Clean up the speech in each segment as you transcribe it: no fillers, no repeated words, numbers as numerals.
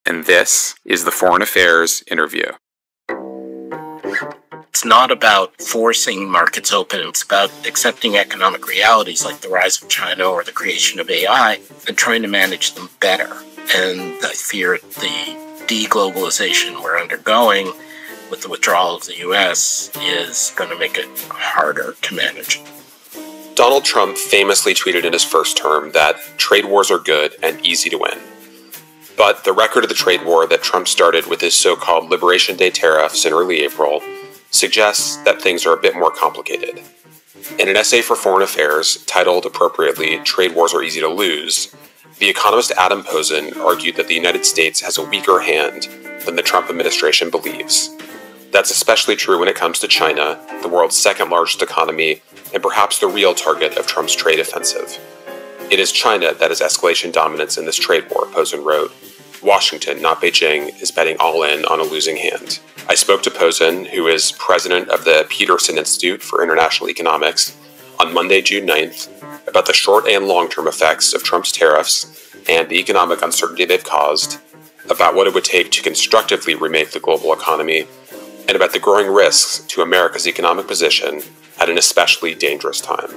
and this is the Foreign Affairs Interview. It's not about forcing markets open. It's about accepting economic realities like the rise of China or the creation of AI and trying to manage them better. And I fear the deglobalization we're undergoing with the withdrawal of the U.S. is going to make it harder to manage. Donald Trump famously tweeted in his first term that trade wars are good and easy to win. But the record of the trade war that Trump started with his so-called Liberation Day tariffs in early April suggests that things are a bit more complicated. In an essay for Foreign Affairs, titled appropriately, Trade Wars Are Easy to Lose, the economist Adam Posen argued that the United States has a weaker hand than the Trump administration believes. That's especially true when it comes to China, the world's second largest economy, and perhaps the real target of Trump's trade offensive. It is China that has escalation dominance in this trade war, Posen wrote. Washington, not Beijing, is betting all in on a losing hand. I spoke to Posen, who is president of the Peterson Institute for International Economics, on Monday, June 9th, about the short and long-term effects of Trump's tariffs and the economic uncertainty they've caused, about what it would take to constructively remake the global economy, and about the growing risks to America's economic position at an especially dangerous time.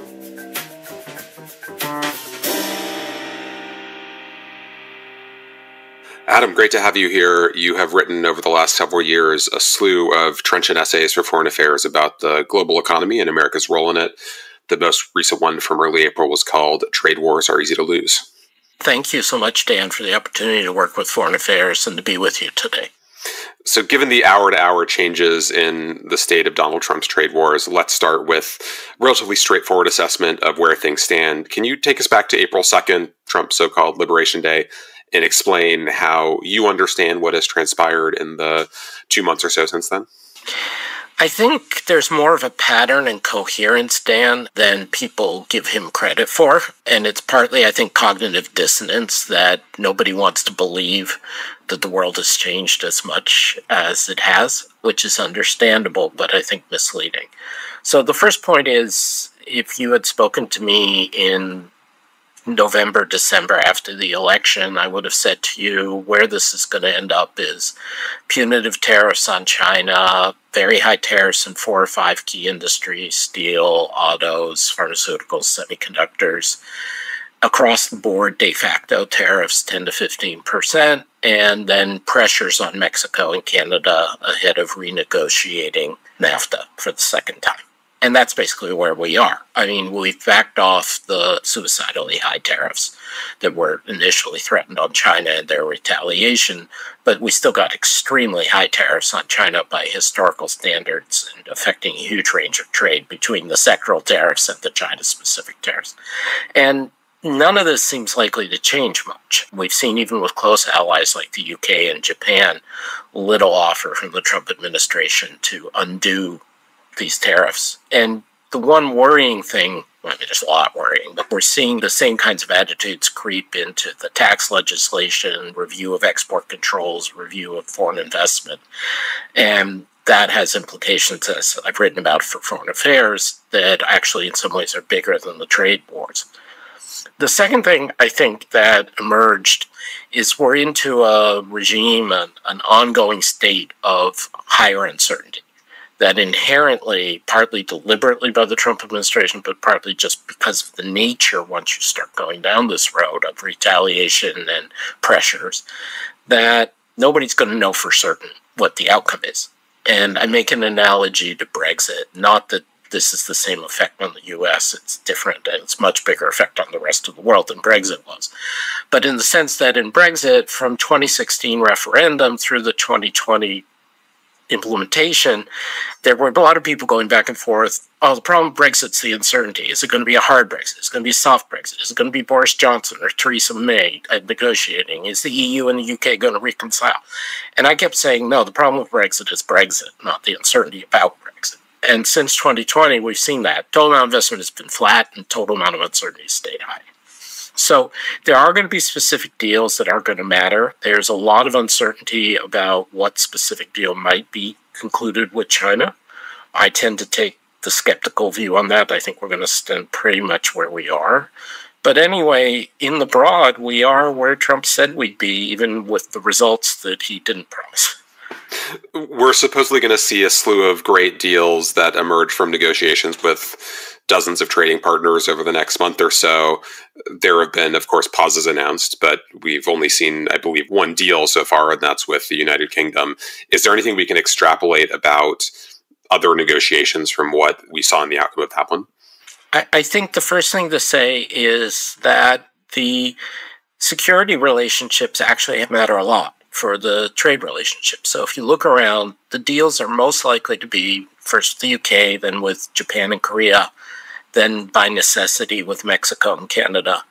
Adam, great to have you here. You have written over the last several years a slew of trenchant essays for Foreign Affairs about the global economy and America's role in it. The most recent one from early April was called Trade Wars Are Easy to Lose. Thank you so much, Dan, for the opportunity to work with Foreign Affairs and to be with you today. So given the hour-to-hour changes in the state of Donald Trump's trade wars, let's start with a relatively straightforward assessment of where things stand. Can you take us back to April 2nd, Trump's so-called Liberation Day, and explain how you understand what has transpired in the 2 months or so since then? I think there's more of a pattern and coherence, Dan, than people give him credit for. And it's partly, I think, cognitive dissonance that nobody wants to believe that the world has changed as much as it has, which is understandable, but I think misleading. So the first point is, if you had spoken to me in November, December after the election, I would have said to you where this is going to end up is punitive tariffs on China, very high tariffs in 4 or 5 key industries, steel, autos, pharmaceuticals, semiconductors, across the board de facto tariffs 10 to 15%, and then pressures on Mexico and Canada ahead of renegotiating NAFTA for the second time. And that's basically where we are. I mean, we've backed off the suicidally high tariffs that were initially threatened on China and their retaliation, but we still got extremely high tariffs on China by historical standards and affecting a huge range of trade between the sectoral tariffs and the China-specific tariffs. And none of this seems likely to change much. We've seen, even with close allies like the UK and Japan, little offer from the Trump administration to undo these tariffs. And the one worrying thing, I mean, there's a lot worrying, but we're seeing the same kinds of attitudes creep into the tax legislation, review of export controls, review of foreign investment. And that has implications, as I've written about for Foreign Affairs, that actually in some ways are bigger than the trade wars. The second thing I think that emerged is we're into a regime, an ongoing state of higher uncertainty that inherently, partly deliberately by the Trump administration, but partly just because of the nature, once you start going down this road of retaliation and pressures, that nobody's going to know for certain what the outcome is. And I make an analogy to Brexit, not that this is the same effect on the U.S., it's different, and it's much bigger effect on the rest of the world than Brexit was. But in the sense that in Brexit, from 2016 referendum through the 2020 implementation, there were a lot of people going back and forth. Oh, the problem with Brexit's the uncertainty. Is it going to be a hard Brexit? Is it going to be a soft Brexit? Is it going to be Boris Johnson or Theresa May negotiating? Is the EU and the UK going to reconcile? And I kept saying, no, the problem with Brexit is Brexit, not the uncertainty about Brexit. And since 2020, we've seen that. Total amount of investment has been flat and total amount of uncertainty has stayed high. So there are going to be specific deals that are going to matter. There's a lot of uncertainty about what specific deal might be concluded with China. I tend to take the skeptical view on that. I think we're going to stand pretty much where we are. But anyway, in the broad, we are where Trump said we'd be, even with the results that he didn't promise. We're supposedly going to see a slew of great deals that emerge from negotiations with dozens of trading partners over the next month or so. There have been, of course, pauses announced, but we've only seen, I believe, one deal so far, and that's with the United Kingdom. Is there anything we can extrapolate about other negotiations from what we saw in the outcome of that one? I think the first thing to say is that the security relationships actually matter a lot for the trade relationship. So if you look around, the deals are most likely to be first the UK, then with Japan and Korea, then by necessity with Mexico and Canada.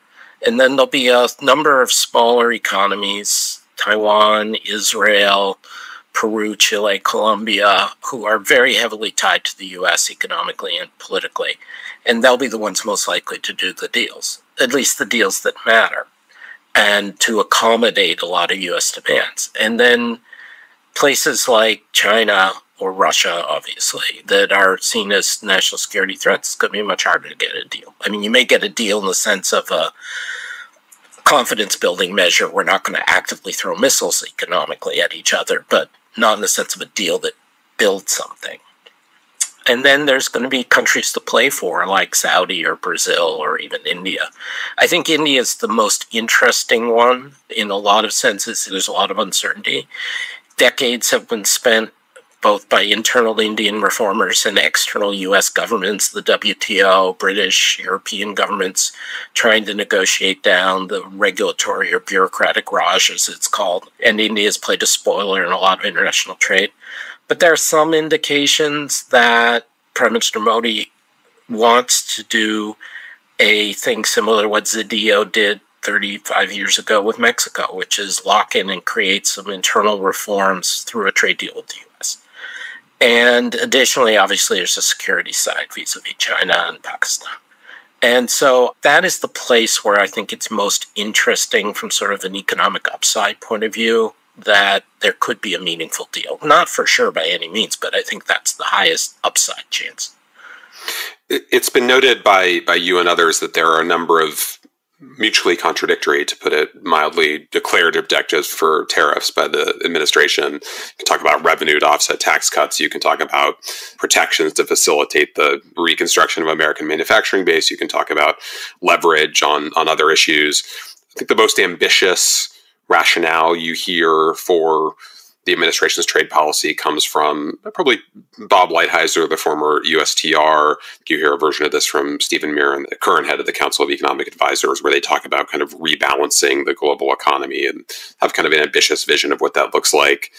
And then there'll be a number of smaller economies, Taiwan, Israel, Peru, Chile, Colombia, who are very heavily tied to the U.S. economically and politically. And they'll be the ones most likely to do the deals, at least the deals that matter, and to accommodate a lot of U.S. demands. And then places like China or Russia, obviously, that are seen as national security threats, it's going to be much harder to get a deal. I mean, you may get a deal in the sense of a confidence-building measure. We're not going to actively throw missiles economically at each other, but not in the sense of a deal that builds something. And then there's going to be countries to play for, like Saudi or Brazil or even India. I think India is the most interesting one in a lot of senses. There's a lot of uncertainty. Decades have been spent both by internal Indian reformers and external U.S. governments, the WTO, British, European governments, trying to negotiate down the regulatory or bureaucratic raj, as it's called. And India has played a spoiler in a lot of international trade. But there are some indications that Prime Minister Modi wants to do a thing similar to what Zedillo did 35 years ago with Mexico, which is lock in and create some internal reforms through a trade deal with the U.S. And additionally, obviously, there's a security side vis-a-vis China and Pakistan. And so that is the place where I think it's most interesting from sort of an economic upside point of view, that there could be a meaningful deal. Not for sure by any means, but I think that's the highest upside chance. It's been noted by you and others that there are a number of mutually contradictory, to put it mildly, declared objectives for tariffs by the administration. You can talk about revenue to offset tax cuts. You can talk about protections to facilitate the reconstruction of American manufacturing base. You can talk about leverage on other issues. I think the most ambitious rationale you hear for the administration's trade policy comes from probably Bob Lighthizer, the former USTR. You hear a version of this from Stephen Mirren, the current head of the Council of Economic Advisors, where they talk about kind of rebalancing the global economy and have kind of an ambitious vision of what that looks like.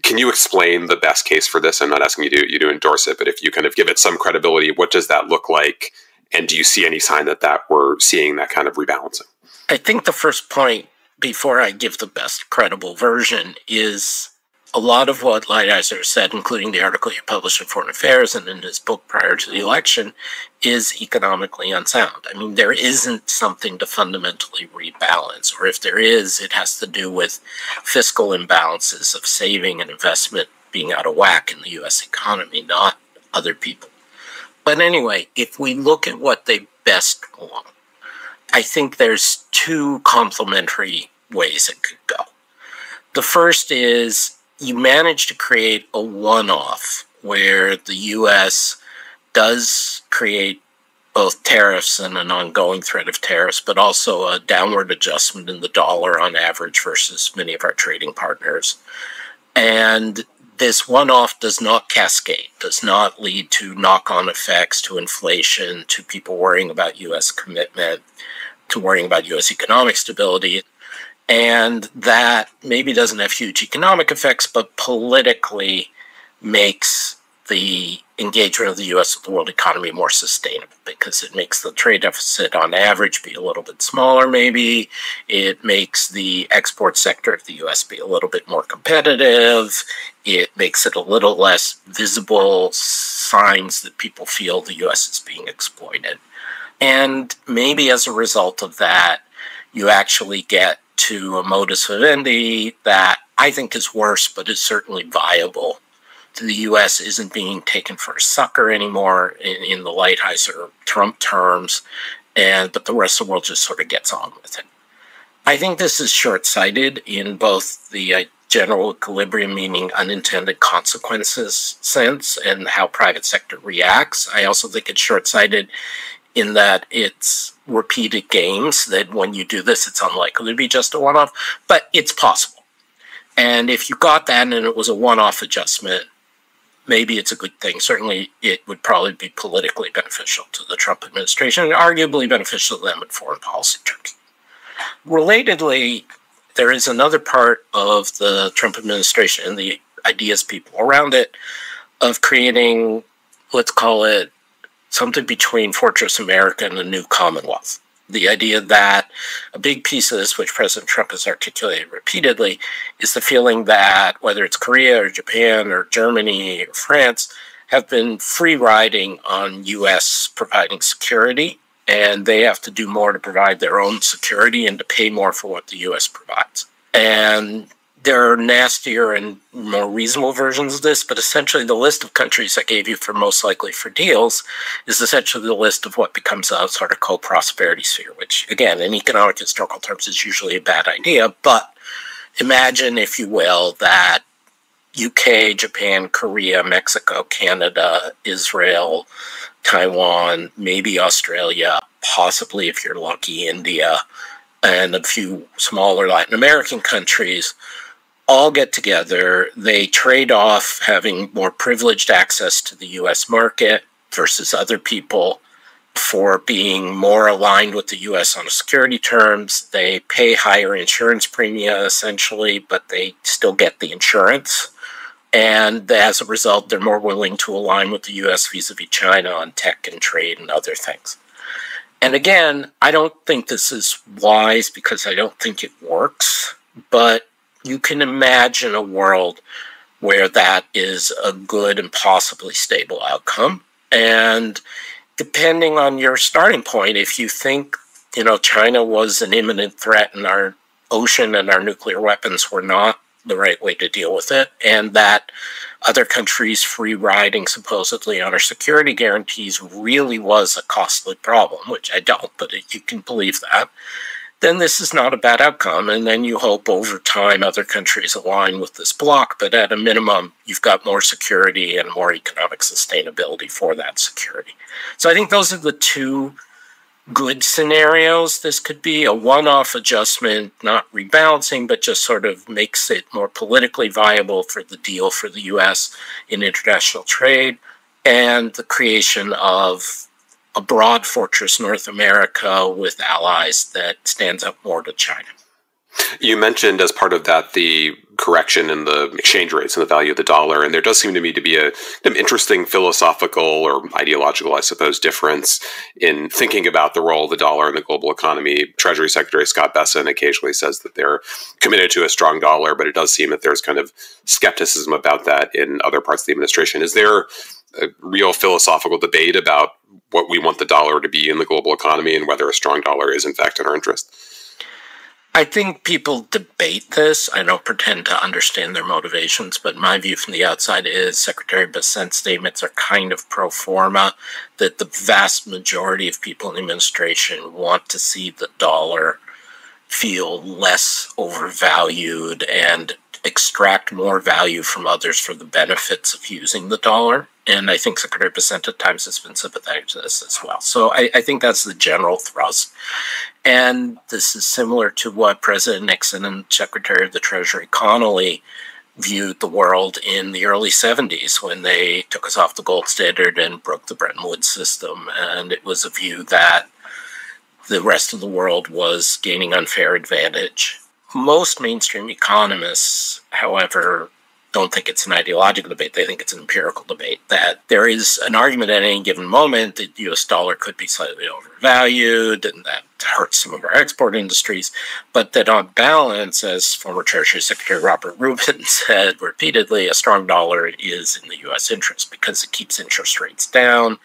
Can you explain the best case for this? I'm not asking you to endorse it, but if you kind of give it some credibility, what does that look like? And do you see any sign that we're seeing that kind of rebalancing? I think the first point, before I give the best credible version, is a lot of what Lighthizer said, including the article he published in Foreign Affairs and in his book prior to the election, is economically unsound. I mean, there isn't something to fundamentally rebalance, or if there is, it has to do with fiscal imbalances of saving and investment being out of whack in the U.S. economy, not other people. But anyway, if we look at what they best want, I think there's two complementary ways it could go. The first is you manage to create a one-off where the U.S. does create both tariffs and an ongoing threat of tariffs, but also a downward adjustment in the dollar on average versus many of our trading partners. And this one-off does not cascade, does not lead to knock-on effects, to inflation, to people worrying about U.S. commitment, to worrying about U.S. economic stability. And that maybe doesn't have huge economic effects, but politically makes the engagement of the U.S. with the world economy more sustainable, because it makes the trade deficit on average be a little bit smaller, maybe. It makes the export sector of the U.S. be a little bit more competitive. It makes it a little less visible signs that people feel the U.S. is being exploited. And maybe as a result of that, you actually get to a modus vivendi that I think is worse, but is certainly viable. The U.S. isn't being taken for a sucker anymore in the Lighthizer Trump terms, but the rest of the world just sort of gets on with it. I think this is short-sighted in both the general equilibrium, meaning unintended consequences sense, and how private sector reacts. I also think it's short-sighted in that it's repeated games, that when you do this, it's unlikely to be just a one-off, but it's possible. And if you got that and it was a one-off adjustment, maybe it's a good thing. Certainly, it would probably be politically beneficial to the Trump administration and arguably beneficial to them in foreign policy terms. Relatedly, there is another part of the Trump administration and the ideas people around it of creating, let's call it, something between Fortress America and a new Commonwealth. The idea that a big piece of this, which President Trump has articulated repeatedly, is the feeling that whether it's Korea or Japan or Germany or France have been free riding on U.S. providing security, and they have to do more to provide their own security and to pay more for what the U.S. provides. And there are nastier and more reasonable versions of this, but essentially the list of countries I gave you for most likely for deals is essentially the list of what becomes a sort of co-prosperity sphere, which, again, in economic historical terms is usually a bad idea. But imagine, if you will, that UK, Japan, Korea, Mexico, Canada, Israel, Taiwan, maybe Australia, possibly, if you're lucky, India, and a few smaller Latin American countries all get together. They trade off having more privileged access to the U.S. market versus other people for being more aligned with the U.S. on security terms. They pay higher insurance premia, essentially, but they still get the insurance. And as a result, they're more willing to align with the U.S. vis-a-vis China on tech and trade and other things. And again, I don't think this is wise because I don't think it works, but you can imagine a world where that is a good and possibly stable outcome. And depending on your starting point, if you think, China was an imminent threat and our ocean and our nuclear weapons were not the right way to deal with it, and that other countries free riding supposedly on our security guarantees really was a costly problem, which I don't, but you can believe that, then this is not a bad outcome. And then you hope over time other countries align with this bloc, but at a minimum, you've got more security and more economic sustainability for that security. So I think those are the two good scenarios. This could be a one-off adjustment, not rebalancing, but just sort of makes it more politically viable for the deal for the U.S. in international trade, and the creation of a broad fortress North America with allies that stands up more to China. You mentioned as part of that the correction in the exchange rates and the value of the dollar, and there does seem to me to be an interesting philosophical or ideological, I suppose, difference in thinking about the role of the dollar in the global economy. Treasury Secretary Scott Bessent occasionally says that they're committed to a strong dollar, but it does seem that there's kind of skepticism about that in other parts of the administration. Is there a real philosophical debate about what we want the dollar to be in the global economy and whether a strong dollar is in fact in our interest? I think people debate this. I don't pretend to understand their motivations, but my view from the outside is Secretary Bessent's statements are kind of pro forma, that the vast majority of people in the administration want to see the dollar feel less overvalued and extract more value from others for the benefits of using the dollar. And I think Secretary Bessent at times has been sympathetic to this as well. So I think that's the general thrust. And this is similar to what President Nixon and Secretary of the Treasury Connolly viewed the world in the early 70s when they took us off the gold standard and broke the Bretton Woods system. And it was a view that the rest of the world was gaining unfair advantage. Most mainstream economists, however, don't think it's an ideological debate. They think it's an empirical debate, that there is an argument at any given moment that the U.S. dollar could be slightly overvalued, and that hurts some of our export industries, but that on balance, as former Treasury Secretary Robert Rubin said repeatedly, a strong dollar is in the U.S. interest because it keeps interest rates down,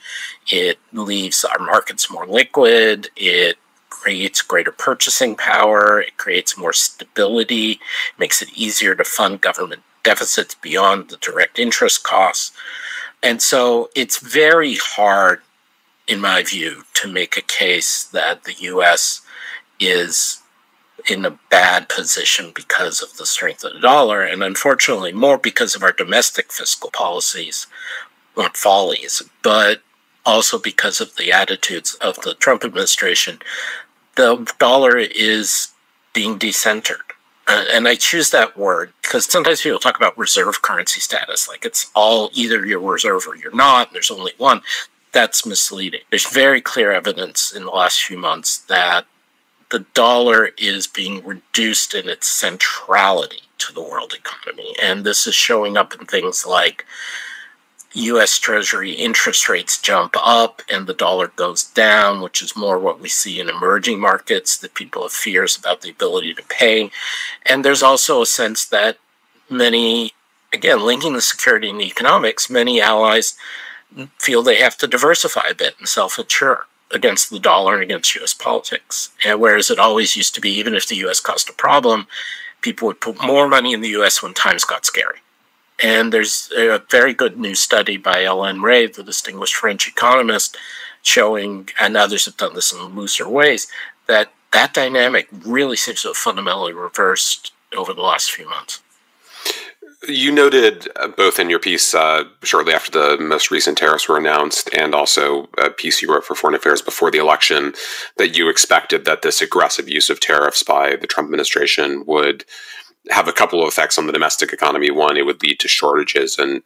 it leaves our markets more liquid, it creates greater purchasing power, it creates more stability, makes it easier to fund government deficits beyond the direct interest costs. And so it's very hard in my view, to make a case that the U.S. is in a bad position because of the strength of the dollar, and unfortunately more because of our domestic fiscal policies, not follies, but also because of the attitudes of the Trump administration. The dollar is being decentered. And I choose that word because sometimes people talk about reserve currency status, like it's all either you're reserve or you're not, and there's only one. That's misleading. There's very clear evidence in the last few months that the dollar is being reduced in its centrality to the world economy. And this is showing up in things like U.S. Treasury interest rates jump up and the dollar goes down, which is more what we see in emerging markets, that people have fears about the ability to pay. And there's also a sense that many, again, linking the security and the economics, many allies feel they have to diversify a bit and self-insure against the dollar and against U.S. politics. And whereas it always used to be, even if the U.S. caused a problem, people would put more money in the U.S. when times got scary. And there's a very good new study by Ellen Ray, the distinguished French economist, showing, and others have done this in looser ways, that that dynamic really seems to have fundamentally reversed over the last few months. You noted both in your piece shortly after the most recent tariffs were announced and also a piece you wrote for Foreign Affairs before the election that you expected that this aggressive use of tariffs by the Trump administration would have a couple of effects on the domestic economy. One, it would lead to shortages and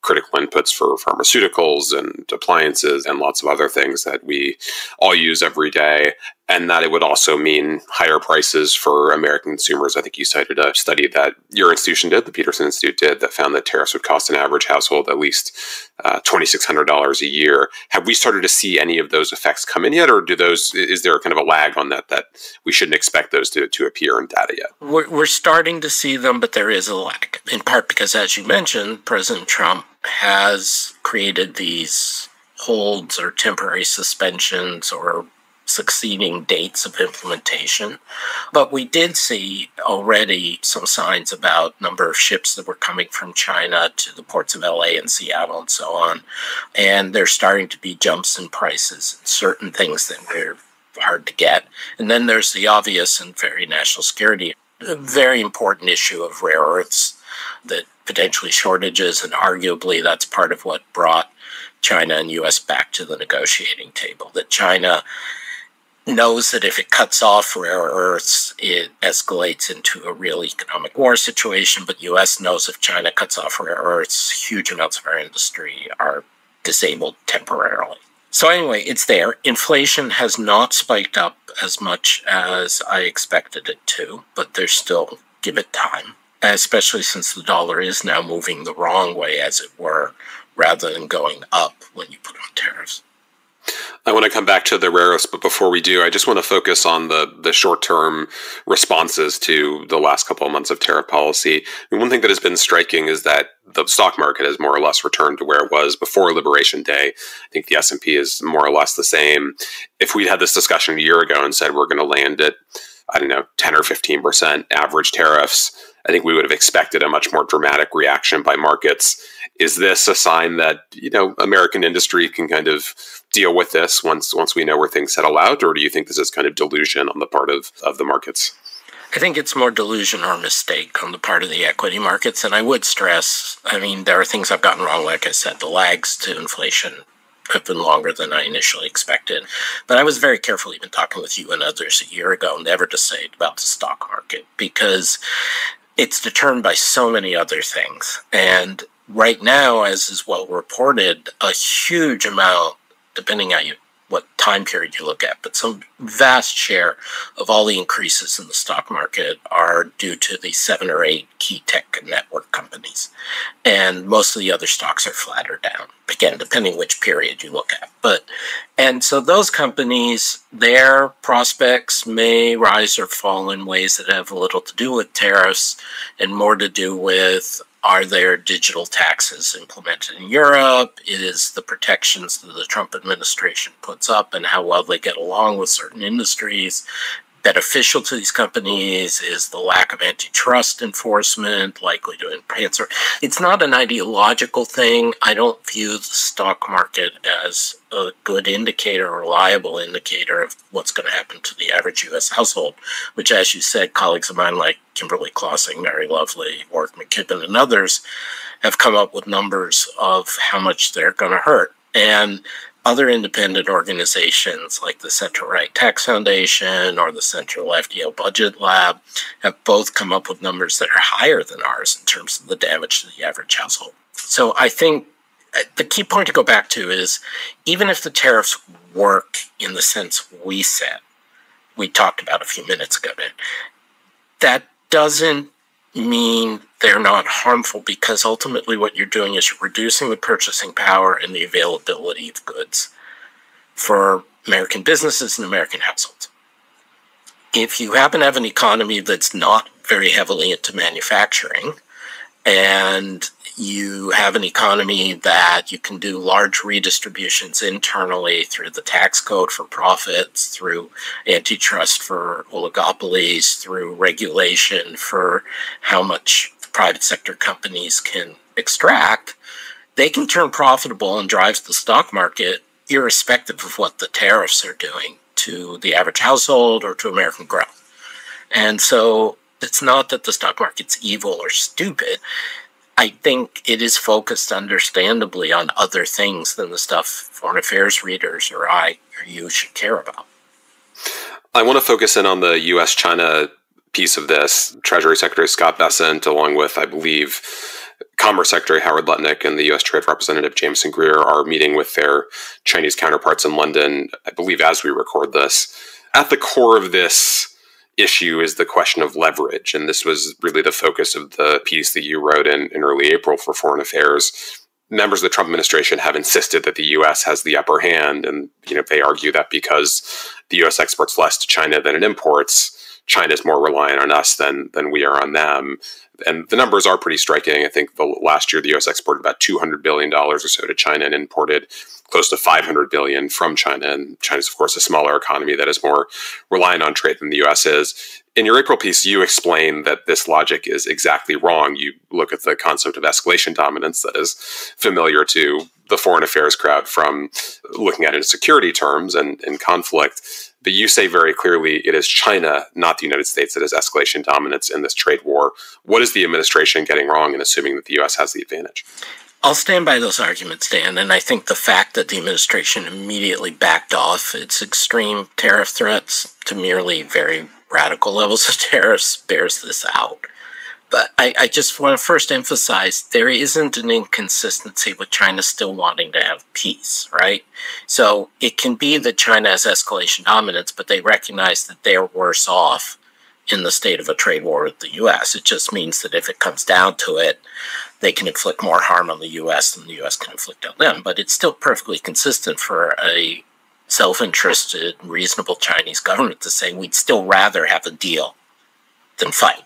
critical inputs for pharmaceuticals and appliances and lots of other things that we all use every day. And that it would also mean higher prices for American consumers. I think you cited a study that your institution did, the Peterson Institute did, that found that tariffs would cost an average household at least $2,600 a year. Have we started to see any of those effects come in yet? Or is there kind of a lag on that we shouldn't expect those to appear in data yet? We're starting to see them, but there is a lag, in part because, as you mentioned, President Trump has created these holds or temporary suspensions or succeeding dates of implementation. But we did see already some signs about number of ships that were coming from China to the ports of LA and Seattle and so on. And there's starting to be jumps in prices and certain things that are hard to get. And then there's the obvious and very national security, a very important issue of rare earths, that potentially shortages, and arguably that's part of what brought China and U.S. back to the negotiating table, that China knows that if it cuts off rare earths, it escalates into a real economic war situation, but U.S. knows if China cuts off rare earths, huge amounts of our industry are disabled temporarily. So anyway, it's there. Inflation has not spiked up as much as I expected it to, but there's still, give it time, especially since the dollar is now moving the wrong way, as it were, rather than going up when you put on tariffs. I want to come back to the rare earths, but before we do, I just want to focus on the short-term responses to the last couple of months of tariff policy. And one thing that has been striking is that the stock market has more or less returned to where it was before Liberation Day. I think the S&P is more or less the same. If we'd had this discussion a year ago and said we're going to land at, 10 or 15% average tariffs, I think we would have expected a much more dramatic reaction by markets. Is this a sign that, American industry can kind of deal with this once we know where things settle out? Or do you think this is kind of delusion on the part of the markets? I think it's more delusion or mistake on the part of the equity markets. And I would stress, there are things I've gotten wrong. Like I said, the lags to inflation have been longer than I initially expected. But I was very careful, even talking with you and others a year ago, never to say it about the stock market, because it's determined by so many other things. And right now, as is well reported, a huge amount, depending on what time period you look at, but some vast share of all the increases in the stock market are due to the 7 or 8 key tech and network companies. And most of the other stocks are flat or down, again, depending which period you look at. And so those companies, their prospects may rise or fall in ways that have little to do with tariffs and more to do with, are there digital taxes implemented in Europe? Is the protections that the Trump administration puts up and how well they get along with certain industries beneficial to these companies? Is the lack of antitrust enforcement likely to enhance? It's not an ideological thing. I don't view the stock market as a good indicator, a reliable indicator of what's going to happen to the average U.S. household, which, as you said, colleagues of mine like Kimberly Clausing, Mary Lovely, Warwick McKibben, and others have come up with numbers of how much they're going to hurt. And other independent organizations like the Center-Right Tax Foundation or the Center-Left Yale Budget Lab have both come up with numbers that are higher than ours in terms of the damage to the average household. So I think the key point to go back to is, even if the tariffs work in the sense we said, we talked about a few minutes ago, that doesn't mean they're not harmful, because ultimately what you're doing is you're reducing the purchasing power and the availability of goods for American businesses and American households. If you happen to have an economy that's not very heavily into manufacturing, and you have an economy that you can do large redistributions internally through the tax code for profits, through antitrust for oligopolies, through regulation for how much private sector companies can extract, they can turn profitable and drive the stock market irrespective of what the tariffs are doing to the average household or to American growth. And so it's not that the stock market's evil or stupid. I think it is focused understandably on other things than the stuff foreign affairs readers or I or you should care about. I want to focus in on the U.S.-China piece of this. Treasury Secretary Scott Bessent, along with, I believe, Commerce Secretary Howard Lutnick and the U.S. Trade Representative Jameson Greer are meeting with their Chinese counterparts in London, I believe, as we record this. At the core of this issue is the question of leverage, and this was really the focus of the piece that you wrote in early April for Foreign Affairs. Members of the Trump administration have insisted that the U.S. has the upper hand, and they argue that because the U.S. exports less to China than it imports, China is more reliant on us than we are on them. And the numbers are pretty striking. I think last year the U.S. exported about $200 billion or so to China and imported close to $500 billion from China. And China's, of course, a smaller economy that is more reliant on trade than the U.S. is. In your April piece, you explain that this logic is exactly wrong. You look at the concept of escalation dominance that is familiar to the foreign affairs crowd from looking at it in security terms and in conflict. But you say very clearly it is China, not the United States, that has escalation dominance in this trade war. What is the administration getting wrong in assuming that the U.S. has the advantage? I'll stand by those arguments, Dan, and I think the fact that the administration immediately backed off its extreme tariff threats to merely very radical levels of tariffs bears this out. But I just want to first emphasize there isn't an inconsistency with China still wanting to have peace, right? So it can be that China has escalation dominance, but they recognize that they're worse off in the state of a trade war with the U.S. It just means that if it comes down to it, they can inflict more harm on the U.S. than the U.S. can inflict on them. But it's still perfectly consistent for a self-interested, reasonable Chinese government to say we'd still rather have a deal than fight.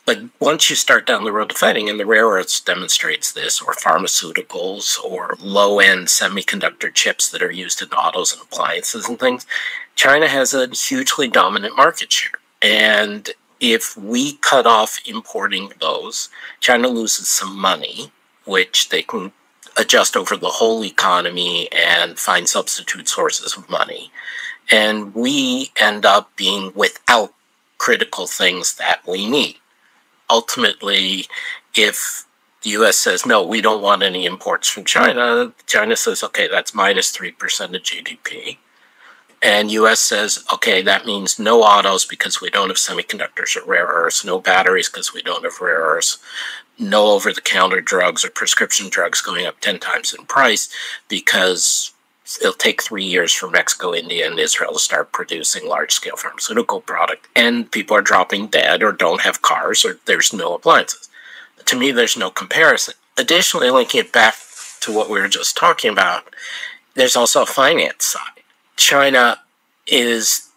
But once you start down the road to fighting, and the rare earths demonstrates this, or pharmaceuticals, or low-end semiconductor chips that are used in autos and appliances and things, China has a hugely dominant market share. And if we cut off importing those, China loses some money, which they can adjust over the whole economy and find substitute sources of money. And we end up being without critical things that we need. Ultimately, if the U.S. says, no, we don't want any imports from China, China says, okay, that's minus 3% of GDP. And U.S. says, okay, that means no autos because we don't have semiconductors or rare earths, no batteries because we don't have rare earths, no over-the-counter drugs or prescription drugs going up 10 times in price because it'll take 3 years for Mexico, India, and Israel to start producing large-scale pharmaceutical product. And people are dropping dead or don't have cars or there's no appliances. To me, there's no comparison. Additionally, linking it back to what we were just talking about, there's also a finance side. China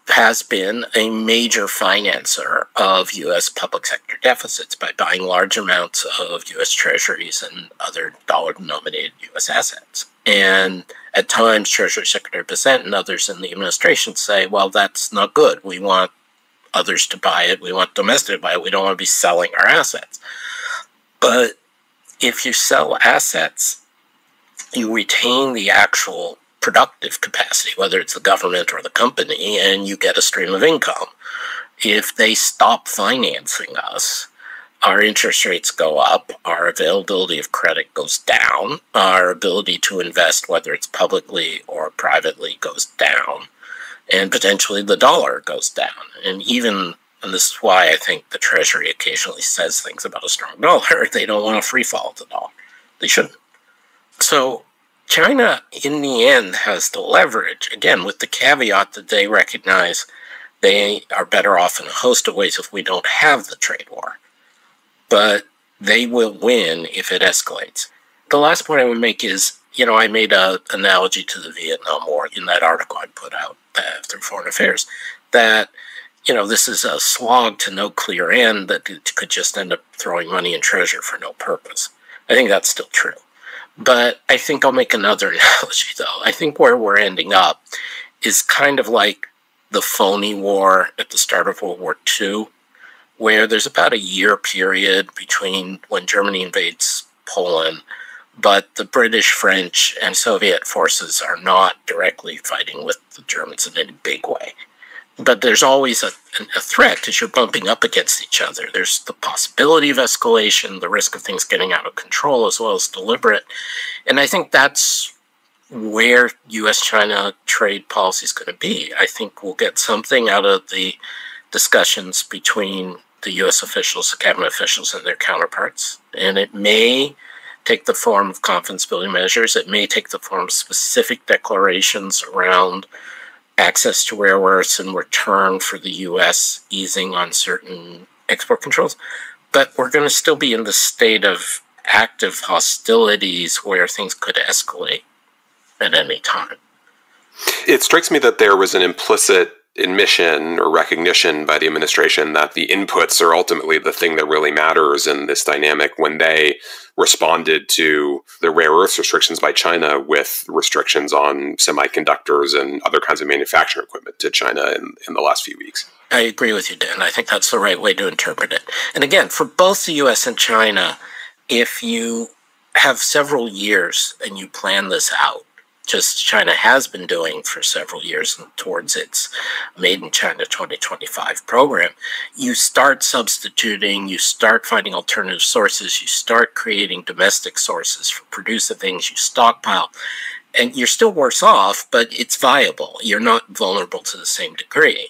has been a major financer of U.S. public sector deficits by buying large amounts of U.S. treasuries and other dollar-denominated U.S. assets. And at times, Treasury Secretary Bessent and others in the administration say, well, that's not good. We want others to buy it. We want domestic to buy it. We don't want to be selling our assets. But if you sell assets, you retain the actual productive capacity, whether it's the government or the company, and you get a stream of income. If they stop financing us, our interest rates go up, our availability of credit goes down, our ability to invest, whether it's publicly or privately, goes down, and potentially the dollar goes down. And this is why I think the Treasury occasionally says things about a strong dollar. They don't want a free fall of the dollar. They shouldn't. So China, in the end, has the leverage, again, with the caveat that they recognize they are better off in a host of ways if we don't have the trade war. But they will win if it escalates. The last point I would make is, I made an analogy to the Vietnam War in that article I put out through Foreign Affairs, that, this is a slog to no clear end that could just end up throwing money and treasure for no purpose. I think that's still true. But I think I'll make another analogy, though. I think where we're ending up is kind of like the phony war at the start of World War II, where there's about a year period between when Germany invades Poland, but the British, French, and Soviet forces are not directly fighting with the Germans in any big way. But there's always a threat as you're bumping up against each other. There's the possibility of escalation, the risk of things getting out of control, as well as deliberate. And I think that's where U.S.-China trade policy is going to be. I think we'll get something out of the discussions between the U.S. officials, the cabinet officials, and their counterparts. And it may take the form of confidence-building measures. It may take the form of specific declarations around access to rare earths in return for the U.S. easing on certain export controls. But we're going to still be in the state of active hostilities where things could escalate at any time. It strikes me that there was an implicit admission or recognition by the administration that the inputs are ultimately the thing that really matters in this dynamic when they responded to the rare earths restrictions by China with restrictions on semiconductors and other kinds of manufacturing equipment to China in the last few weeks. I agree with you, Dan. I think that's the right way to interpret it. And again, for both the U.S. and China, if you have several years and you plan this out, just China has been doing for several years towards its Made in China 2025 program, you start substituting, you start finding alternative sources, you start creating domestic sources for producing things, you stockpile, and you're still worse off, but it's viable. You're not vulnerable to the same degree.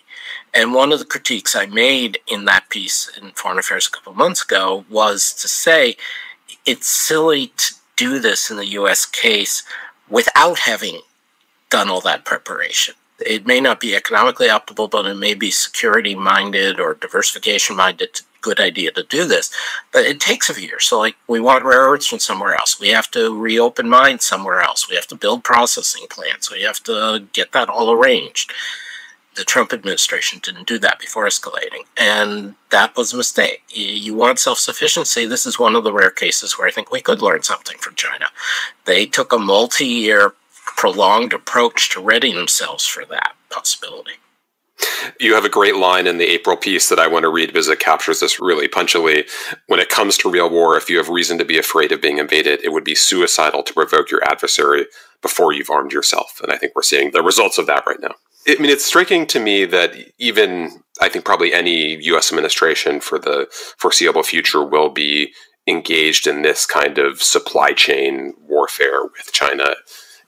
And one of the critiques I made in that piece in Foreign Affairs a couple of months ago was to say it's silly to do this in the U.S. case without having done all that preparation. It may not be economically optimal, but it may be security-minded or diversification-minded. Good idea to do this. But it takes a few years. So, we want rare earths from somewhere else. We have to reopen mines somewhere else. We have to build processing plants. We have to get that all arranged. The Trump administration didn't do that before escalating, and that was a mistake. You want self-sufficiency. This is one of the rare cases where I think we could learn something from China. They took a multi-year, prolonged approach to readying themselves for that possibility. You have a great line in the April piece that I want to read because it captures this really punchily. When it comes to real war, if you have reason to be afraid of being invaded, it would be suicidal to provoke your adversary before you've armed yourself. And I think we're seeing the results of that right now. It's striking to me that even, I think probably any U.S. administration for the foreseeable future will be engaged in this kind of supply chain warfare with China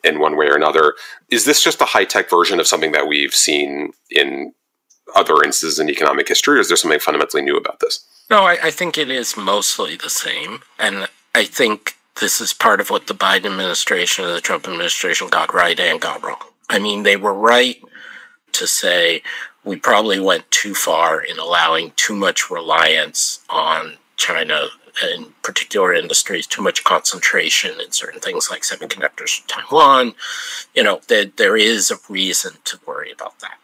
in one way or another. Is this just a high-tech version of something that we've seen in other instances in economic history, or is there something fundamentally new about this? No, I think it is mostly the same. And I think this is part of what the Biden administration and the Trump administration got right and got wrong. They were right to say we probably went too far in allowing too much reliance on China, in particular industries, too much concentration in certain things like semiconductors from Taiwan. There is a reason to worry about that.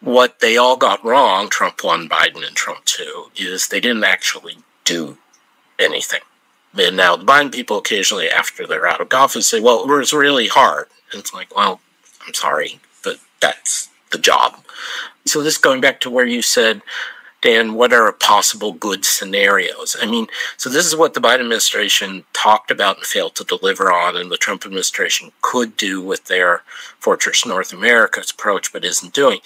What they all got wrong, Trump 1, Biden, and Trump 2, is they didn't actually do anything. And now the Biden people occasionally, after they're out of office, say, well, it was really hard. And it's like, well, I'm sorry, but that's the job. So this going back to where you said, Dan, what are possible good scenarios? I mean, so this is what the Biden administration talked about and failed to deliver on, and the Trump administration could do with their Fortress North America's approach, but isn't doing.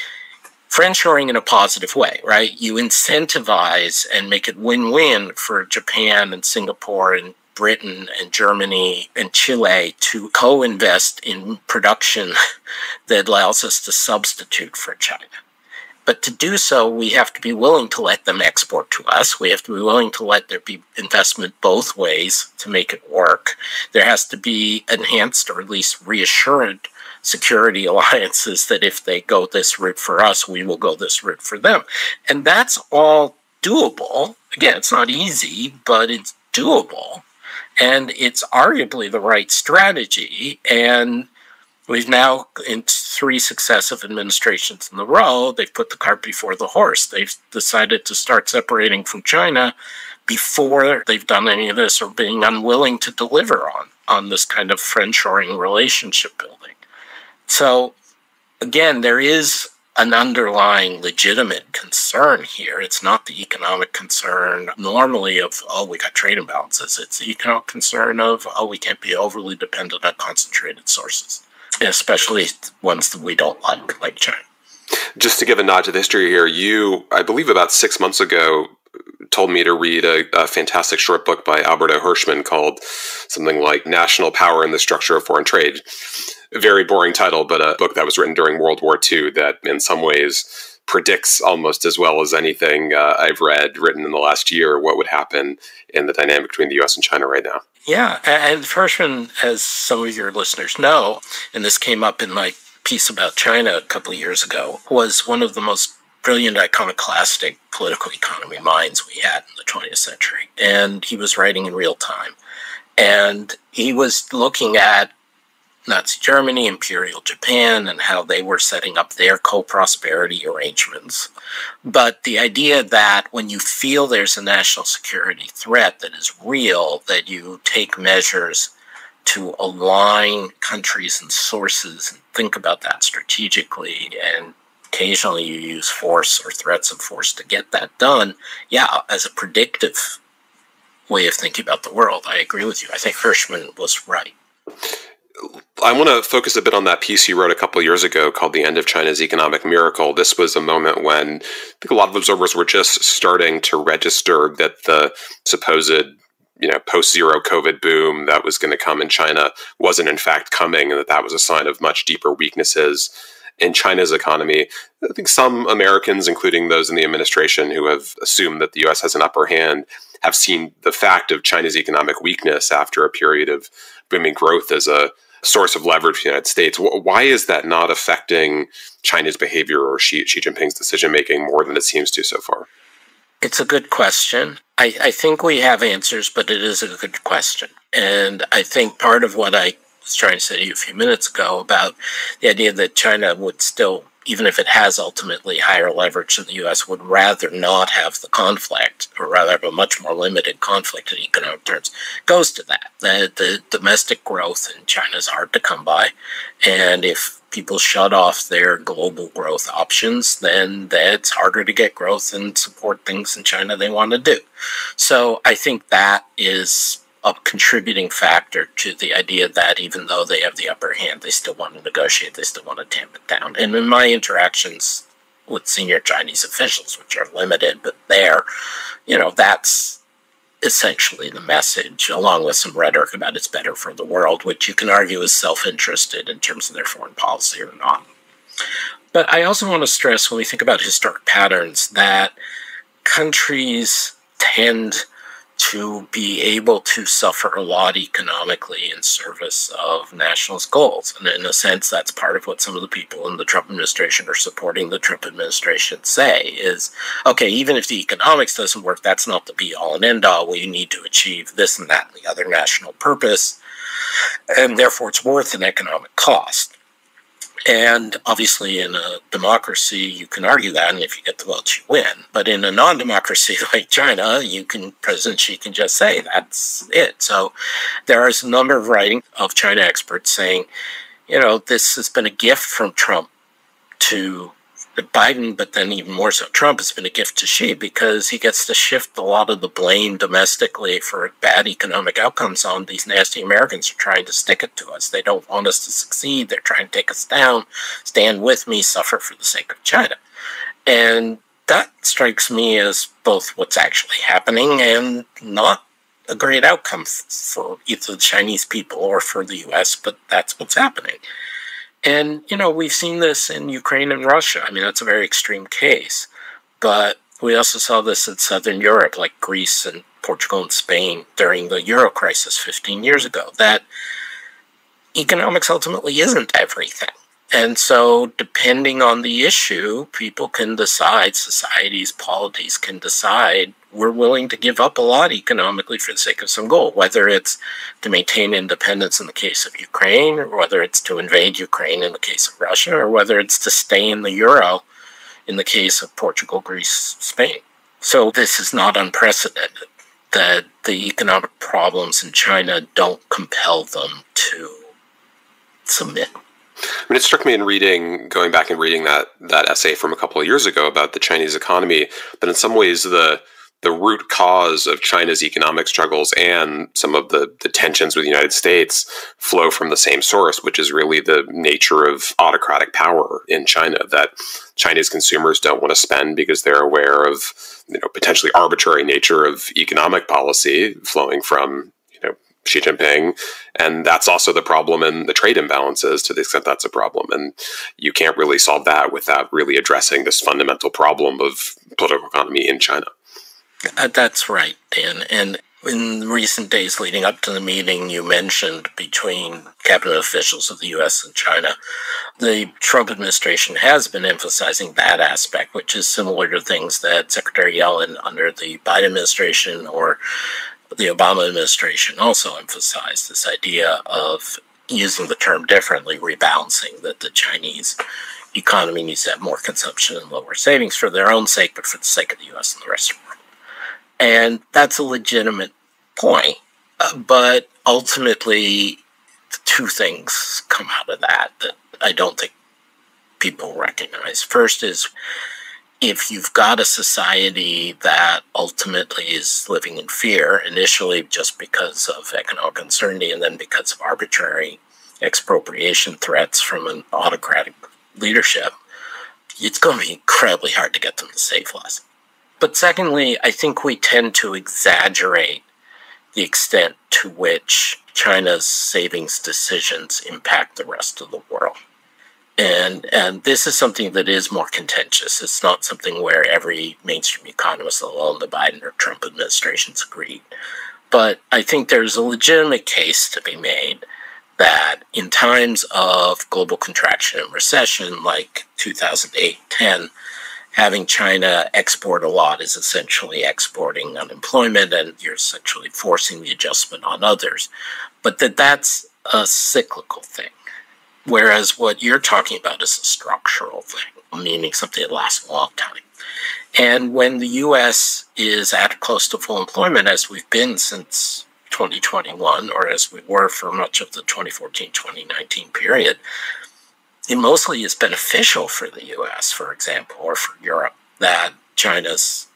Friendshoring in a positive way, right? You incentivize and make it win-win for Japan and Singapore and Britain and Germany and Chile to co-invest in production that allows us to substitute for China. But to do so, we have to be willing to let them export to us. We have to be willing to let there be investment both ways to make it work. There has to be enhanced or at least reassured security alliances that if they go this route for us, we will go this route for them. And that's all doable. Again, it's not easy, but it's doable. And it's arguably the right strategy. And we've now, in 3 successive administrations in a row, they've put the cart before the horse. They've decided to start separating from China before they've done any of this, or being unwilling to deliver on this kind of friendshoring relationship building. So, again, there is an underlying legitimate concern here. It's not the economic concern normally of, oh, we got trade imbalances. It's the economic concern of, oh, we can't be overly dependent on concentrated sources, especially ones that we don't like China. Just to give a nod to the history here, you, I believe about 6 months ago, told me to read a fantastic short book by Alberto Hirschman called something like National Power and the Structure of Foreign Trade. A very boring title, but a book that was written during World War II that in some ways predicts almost as well as anything I've read written in the last year what would happen in the dynamic between the U.S. and China right now. Yeah, and Hirschman, as some of your listeners know, and this came up in my piece about China a couple of years ago, was one of the most brilliant iconoclastic political economy minds we had in the 20th century. And he was writing in real time. And he was looking at Nazi Germany, Imperial Japan, and how they were setting up their co-prosperity arrangements. But the idea that when you feel there's a national security threat that is real, that you take measures to align countries and sources and think about that strategically, and occasionally you use force or threats of force to get that done, yeah, as a predictive way of thinking about the world, I agree with you. I think Hirschman was right. I want to focus a bit on that piece you wrote a couple of years ago called The End of China's Economic Miracle. This was a moment when I think a lot of observers were just starting to register that the supposed, post-zero COVID boom that was going to come in China wasn't in fact coming, and that was a sign of much deeper weaknesses in China's economy. I think some Americans, including those in the administration who have assumed that the U.S. has an upper hand, have seen the fact of China's economic weakness after a period of booming growth as a source of leverage for the United States. Why is that not affecting China's behavior or Xi Jinping's decision-making more than it seems to so far? It's a good question. I think we have answers, but it is a good question. And I think part of what I was trying to say to you a few minutes ago about the idea that China would still, even if it has ultimately higher leverage than the U.S., would rather not have the conflict, or rather have a much more limited conflict in economic terms, goes to that. The domestic growth in China is hard to come by. And if people shut off their global growth options, then it's harder to get growth and support things in China they want to do. So I think that is a contributing factor to the idea that even though they have the upper hand, they still want to negotiate, they still want to tamp it down. And in my interactions with senior Chinese officials, which are limited, but that's essentially the message, along with some rhetoric about it's better for the world, which you can argue is self-interested in terms of their foreign policy or not. But I also want to stress, when we think about historic patterns, that countries tend to be able to suffer a lot economically in service of nationalist goals. And in a sense, that's part of what some of the people in the Trump administration or supporting the Trump administration say is, okay, even if the economics doesn't work, that's not the be-all and end-all. We need to achieve this and that and the other national purpose, and therefore it's worth an economic cost. And obviously in a democracy, you can argue that, and if you get the votes, you win. But in a non-democracy like China, President Xi can just say, that's it. So there is a number of writing of China experts saying, this has been a gift from Trump to Biden, but then even more so Trump, has been a gift to Xi because he gets to shift a lot of the blame domestically for bad economic outcomes on these nasty Americans who are trying to stick it to us. They don't want us to succeed. They're trying to take us down, stand with me, suffer for the sake of China. And that strikes me as both what's actually happening and not a great outcome for either the Chinese people or for the U.S., but that's what's happening. And, we've seen this in Ukraine and Russia. I mean, that's a very extreme case. But we also saw this in Southern Europe, like Greece and Portugal and Spain during the Euro crisis 15 years ago, that economics ultimately isn't everything. And so, depending on the issue, people can decide, societies, polities can decide, we're willing to give up a lot economically for the sake of some goal, whether it's to maintain independence in the case of Ukraine, or whether it's to invade Ukraine in the case of Russia, or whether it's to stay in the euro in the case of Portugal, Greece, Spain. So this is not unprecedented, that the economic problems in China don't compel them to submit. I mean, it struck me in going back and reading that essay from a couple of years ago about the Chinese economy, that in some ways the root cause of China's economic struggles and some of the tensions with the United States flow from the same source, which is really the nature of autocratic power in China, that Chinese consumers don't want to spend because they're aware of potentially arbitrary nature of economic policy flowing from Xi Jinping, and that's also the problem in the trade imbalances to the extent that's a problem. And you can't really solve that without really addressing this fundamental problem of political economy in China. That's right, Dan. And in recent days leading up to the meeting you mentioned between cabinet officials of the U.S. and China, the Trump administration has been emphasizing that aspect, which is similar to things that Secretary Yellen under the Biden administration or the Obama administration also emphasized, this idea of using the term differently, rebalancing, that the Chinese economy needs to have more consumption and lower savings for their own sake, but for the sake of the U.S. and the rest of the world. And that's a legitimate point, but ultimately two things come out of that I don't think people recognize. First is, if you've got a society that ultimately is living in fear, initially just because of economic uncertainty and then because of arbitrary expropriation threats from an autocratic leadership, it's going to be incredibly hard to get them to save less. But secondly, I think we tend to exaggerate the extent to which China's savings decisions impact the rest of the world. And this is something that is more contentious. It's not something where every mainstream economist, let alone the Biden or Trump administrations, agreed. But I think there's a legitimate case to be made that in times of global contraction and recession, like 2008-10, having China export a lot is essentially exporting unemployment, and you're essentially forcing the adjustment on others. But that's a cyclical thing. Whereas what you're talking about is a structural thing, meaning something that lasts a long time. And when the U.S. is at close to full employment, as we've been since 2021, or as we were for much of the 2014-2019 period, it mostly is beneficial for the U.S., for example, or for Europe, that China's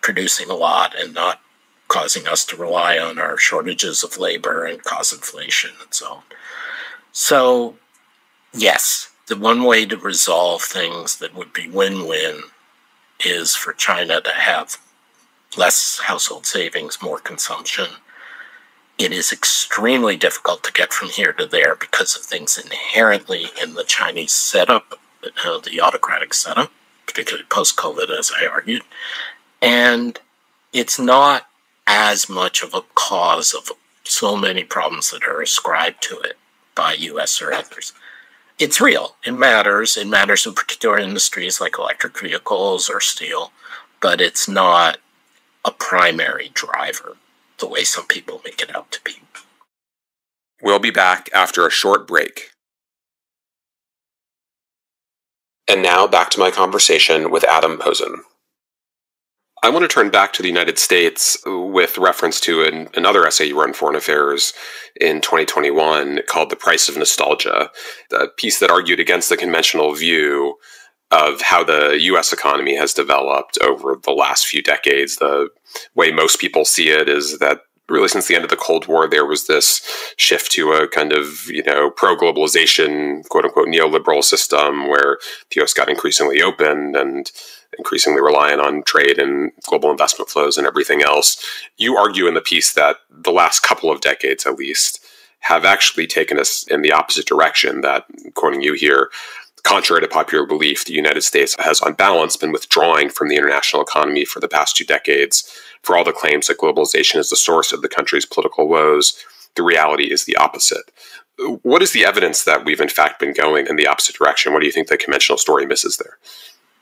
producing a lot and not causing us to rely on our shortages of labor and cause inflation and so on. So, yes, the one way to resolve things that would be win-win is for China to have less household savings, more consumption. It is extremely difficult to get from here to there because of things inherently in the Chinese setup, the autocratic setup, particularly post-COVID, as I argued. And it's not as much of a cause of so many problems that are ascribed to it by U.S. or others. It's real. It matters. It matters in particular industries like electric vehicles or steel, but it's not a primary driver the way some people make it out to be. We'll be back after a short break. And now back to my conversation with Adam Posen. I want to turn back to the United States with reference to another essay you wrote in Foreign Affairs in 2021 called The Price of Nostalgia, a piece that argued against the conventional view of how the U.S. economy has developed over the last few decades. The way most people see it is that really since the end of the Cold War, there was this shift to a kind of, pro-globalization, quote-unquote, neoliberal system where the U.S. got increasingly open and increasingly reliant on trade and global investment flows and everything else. You argue in the piece that the last couple of decades, at least, have actually taken us in the opposite direction, that, quoting you here, contrary to popular belief, the United States has, on balance, been withdrawing from the international economy for the past 2 decades. For all the claims that globalization is the source of the country's political woes, the reality is the opposite. What is the evidence that we've, in fact, been going in the opposite direction? What do you think the conventional story misses there?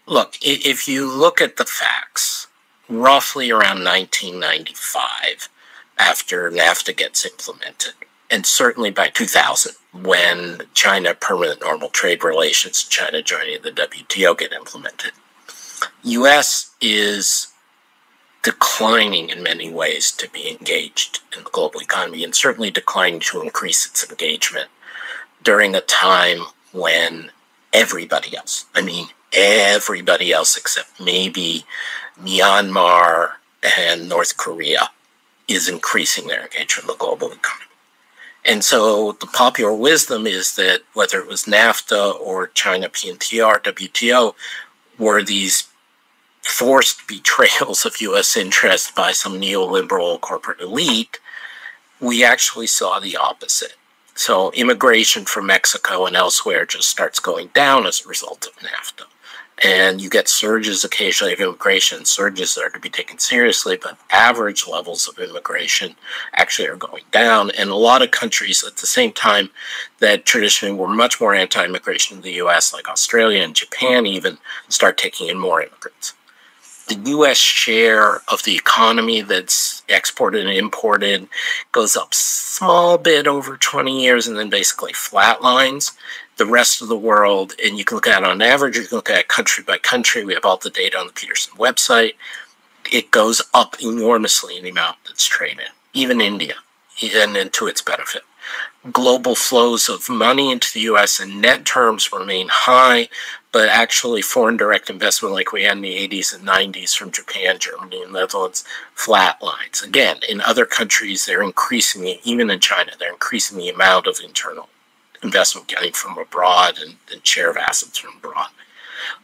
Look, if you look at the facts, roughly around 1995, after NAFTA gets implemented, and certainly by 2000, when China permanent normal trade relations, China joining the WTO, get implemented, U.S. is declining in many ways to be engaged in the global economy, and certainly declining to increase its engagement during a time when everybody else except maybe Myanmar and North Korea, is increasing their engagement in the global economy. And so the popular wisdom is that whether it was NAFTA or China PNTR, WTO, were these forced betrayals of U.S. interest by some neoliberal corporate elite. We actually saw the opposite. So immigration from Mexico and elsewhere just starts going down as a result of NAFTA. And you get surges occasionally of immigration, surges that are to be taken seriously, but average levels of immigration actually are going down. And a lot of countries at the same time that traditionally were much more anti-immigration in the U.S., like Australia and Japan even, start taking in more immigrants. The U.S. share of the economy that's exported and imported goes up a small bit over 20 years and then basically flatlines. The rest of the world, and you can look at it on average, you can look at it country by country. We have all the data on the Peterson website. It goes up enormously in the amount that's traded, even India, and to its benefit. Global flows of money into the U.S. in net terms remain high, but actually foreign direct investment like we had in the 80s and 90s from Japan, Germany, and Netherlands, flatlines. Again, in other countries, they're increasing, even in China, they're increasing the amount of internal investment getting from abroad and share of assets from abroad.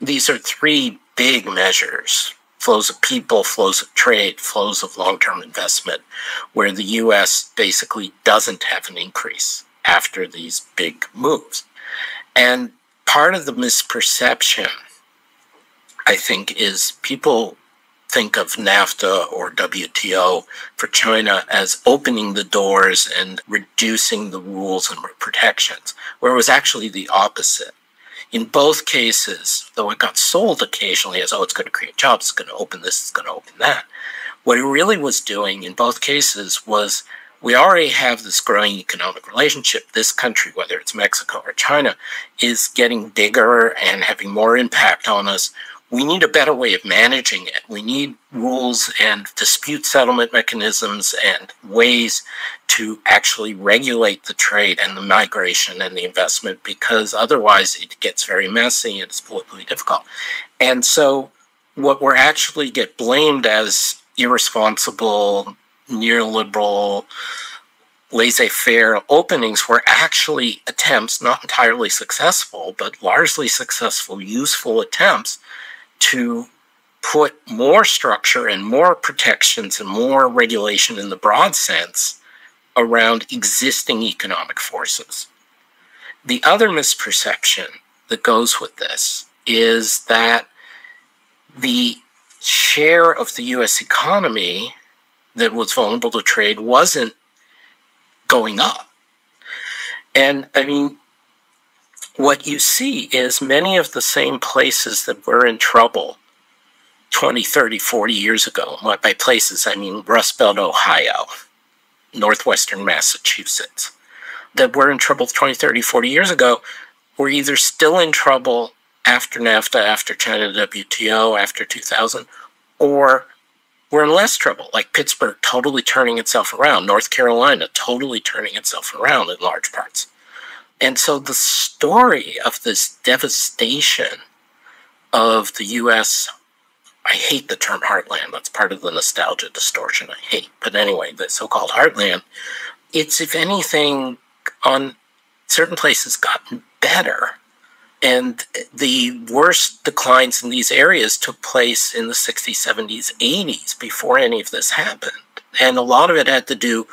These are 3 big measures: flows of people, flows of trade, flows of long-term investment, where the U.S. basically doesn't have an increase after these big moves. And part of the misperception, I think, is people think of NAFTA or WTO for China as opening the doors and reducing the rules and protections, where it was actually the opposite. In both cases, though it got sold occasionally as, oh, it's going to create jobs, it's going to open this, it's going to open that, what it really was doing in both cases was, we already have this growing economic relationship. This country, whether it's Mexico or China, is getting bigger and having more impact on us. We need a better way of managing it. We need rules and dispute settlement mechanisms and ways to actually regulate the trade and the migration and the investment, because otherwise it gets very messy and it's politically difficult. And so what we're actually get blamed as irresponsible, neoliberal, laissez-faire openings were actually attempts, not entirely successful, but largely successful, useful attempts to put more structure and more protections and more regulation in the broad sense around existing economic forces. The other misperception that goes with this is that the share of the U.S. economy that was vulnerable to trade wasn't going up. And I mean, what you see is many of the same places that were in trouble 20, 30, 40 years ago. By places, I mean Rust Belt, Ohio, northwestern Massachusetts, that were in trouble 20, 30, 40 years ago, were either still in trouble after NAFTA, after China WTO, after 2000, or were in less trouble, like Pittsburgh totally turning itself around, North Carolina totally turning itself around in large parts. And so the story of this devastation of the U.S., I hate the term heartland. That's part of the nostalgia distortion I hate. But anyway, the so-called heartland, it's, if anything, on certain places gotten better. And the worst declines in these areas took place in the 60s, 70s, 80s, before any of this happened. And a lot of it had to do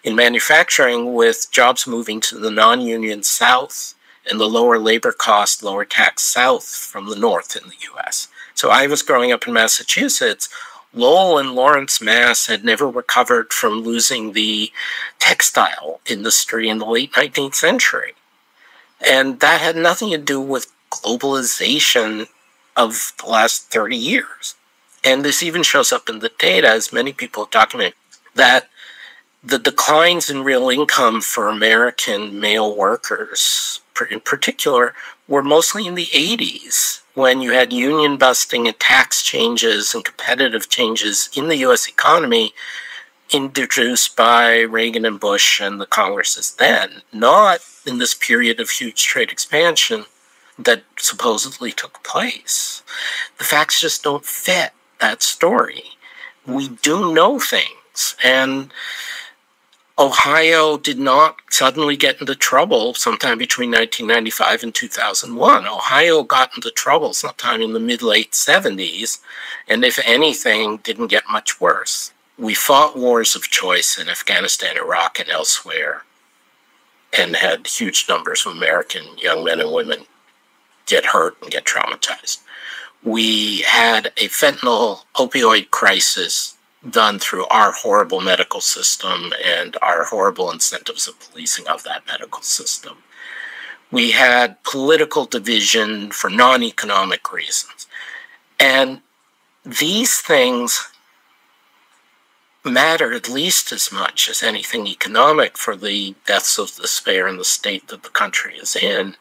in manufacturing with jobs moving to the non-union South and the lower labor cost, lower tax South from the North in the U.S. So I was growing up in Massachusetts. Lowell and Lawrence, Mass. Had never recovered from losing the textile industry in the late 19th century. And that had nothing to do with globalization of the last 30 years. And this even shows up in the data, as many people have documented, that the declines in real income for American male workers, in particular, were mostly in the 80s, when you had union busting and tax changes and competitive changes in the U.S. economy introduced by Reagan and Bush and the Congresses then, not in this period of huge trade expansion that supposedly took place. The facts just don't fit that story. We do know things, and Ohio did not suddenly get into trouble sometime between 1995 and 2001. Ohio got into trouble sometime in the mid-late 70s, and if anything, didn't get much worse. We fought wars of choice in Afghanistan, Iraq, and elsewhere, and had huge numbers of American young men and women get hurt and get traumatized. We had a fentanyl opioid crisis done through our horrible medical system and our horrible incentives of policing of that medical system. We had political division for non-economic reasons. And these things matter at least as much as anything economic for the deaths of despair in the state that the country is in.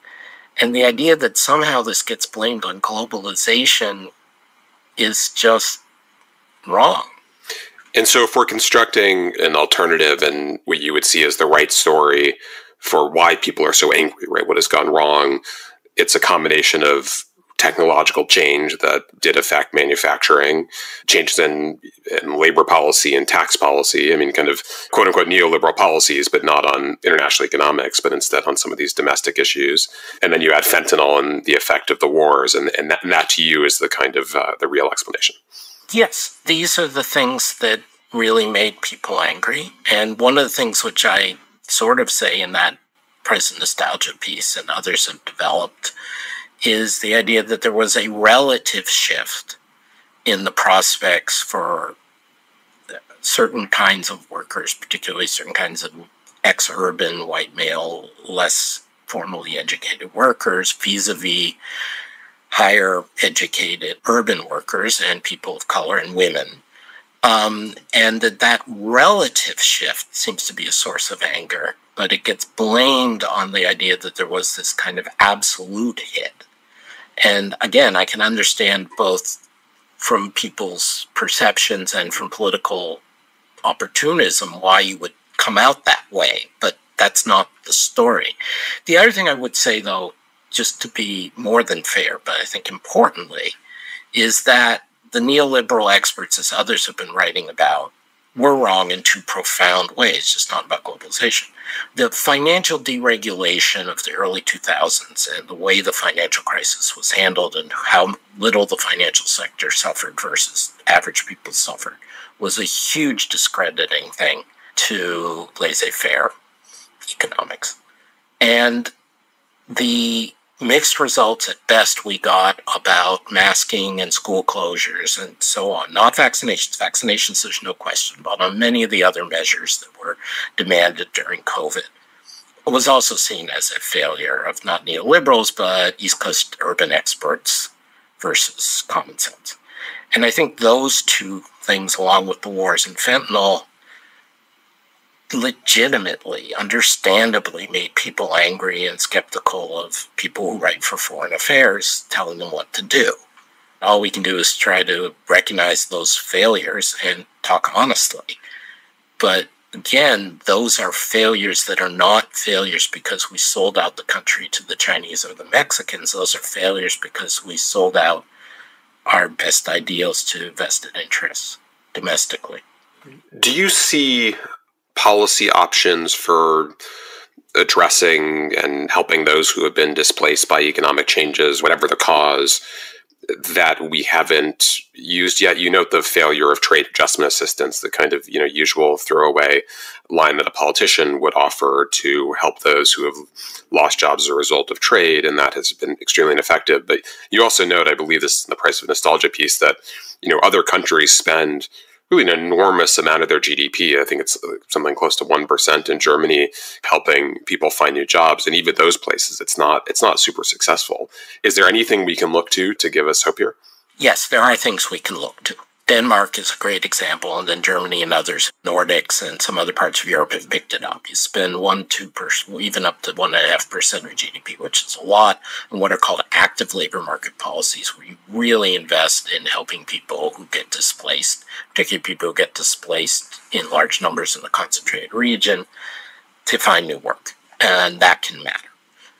And the idea that somehow this gets blamed on globalization is just wrong. And so if we're constructing an alternative and what you would see as the right story for why people are so angry, right? What has gone wrong? It's a combination of technological change that did affect manufacturing, changes in labor policy and tax policy. I mean, kind of quote unquote neoliberal policies, but not on international economics, but instead on some of these domestic issues. And then you add fentanyl and the effect of the wars. And that to you is the kind of the real explanation. Yes, these are the things that really made people angry. And one of the things which I sort of say in that present nostalgia piece and others have developed is the idea that there was a relative shift in the prospects for certain kinds of workers, particularly certain kinds of ex-urban, white male, less formally educated workers vis-a-vis higher educated urban workers and people of color and women. And that relative shift seems to be a source of anger, but it gets blamed on the idea that there was this kind of absolute hit. And again, I can understand both from people's perceptions and from political opportunism why you would come out that way, but that's not the story. The other thing I would say, though, just to be more than fair, but I think importantly, is that the neoliberal experts, as others have been writing about, were wrong in two profound ways, just not about globalization. The financial deregulation of the early 2000s and the way the financial crisis was handled and how little the financial sector suffered versus average people suffered was a huge discrediting thing to laissez-faire economics. And the mixed results at best we got about masking and school closures and so on. Not vaccinations. Vaccinations, there's no question, but on many of the other measures that were demanded during COVID, it was also seen as a failure of not neoliberals, but East Coast urban experts versus common sense. And I think those two things, along with the wars in fentanyl, legitimately, understandably made people angry and skeptical of people who write for foreign affairs telling them what to do. All we can do is try to recognize those failures and talk honestly. But again, those are failures that are not failures because we sold out the country to the Chinese or the Mexicans. Those are failures because we sold out our best ideals to vested interests domestically. Do you see policy options for addressing and helping those who have been displaced by economic changes, whatever the cause, that we haven't used yet? You note the failure of trade adjustment assistance, the kind of usual throwaway line that a politician would offer to help those who have lost jobs as a result of trade, and that has been extremely ineffective. But you also note, I believe this is in the Price of Nostalgia piece, that other countries spend really an enormous amount of their GDP. I think it's something close to 1% in Germany, helping people find new jobs. And even those places, it's not super successful. Is there anything we can look to give us hope here? Yes, there are things we can look to. Denmark is a great example, and then Germany and others, Nordics and some other parts of Europe have picked it up. You spend 1-2%, even up to 1.5% of GDP, which is a lot, in what are called active labor market policies, where you really invest in helping people who get displaced, particularly people who get displaced in large numbers in the concentrated region, to find new work. And that can matter.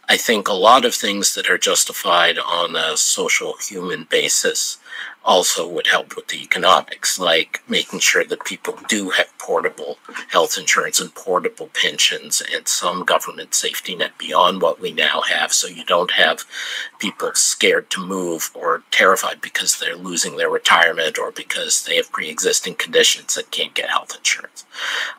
I think a lot of things that are justified on a social human basis also would help with the economics, like making sure that people do have portable health insurance and portable pensions and some government safety net beyond what we now have, so you don't have people scared to move or terrified because they're losing their retirement or because they have pre-existing conditions that can't get health insurance.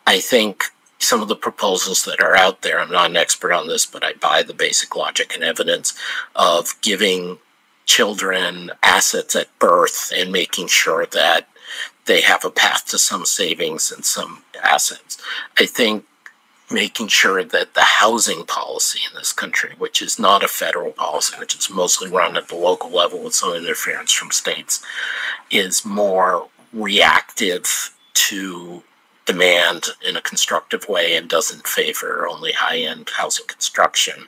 I think some of the proposals that are out there, I'm not an expert on this, but I buy the basic logic and evidence of giving children assets at birth and making sure that they have a path to some savings and some assets. I think making sure that the housing policy in this country, which is not a federal policy, which is mostly run at the local level with some interference from states, is more reactive to demand in a constructive way and doesn't favor only high-end housing construction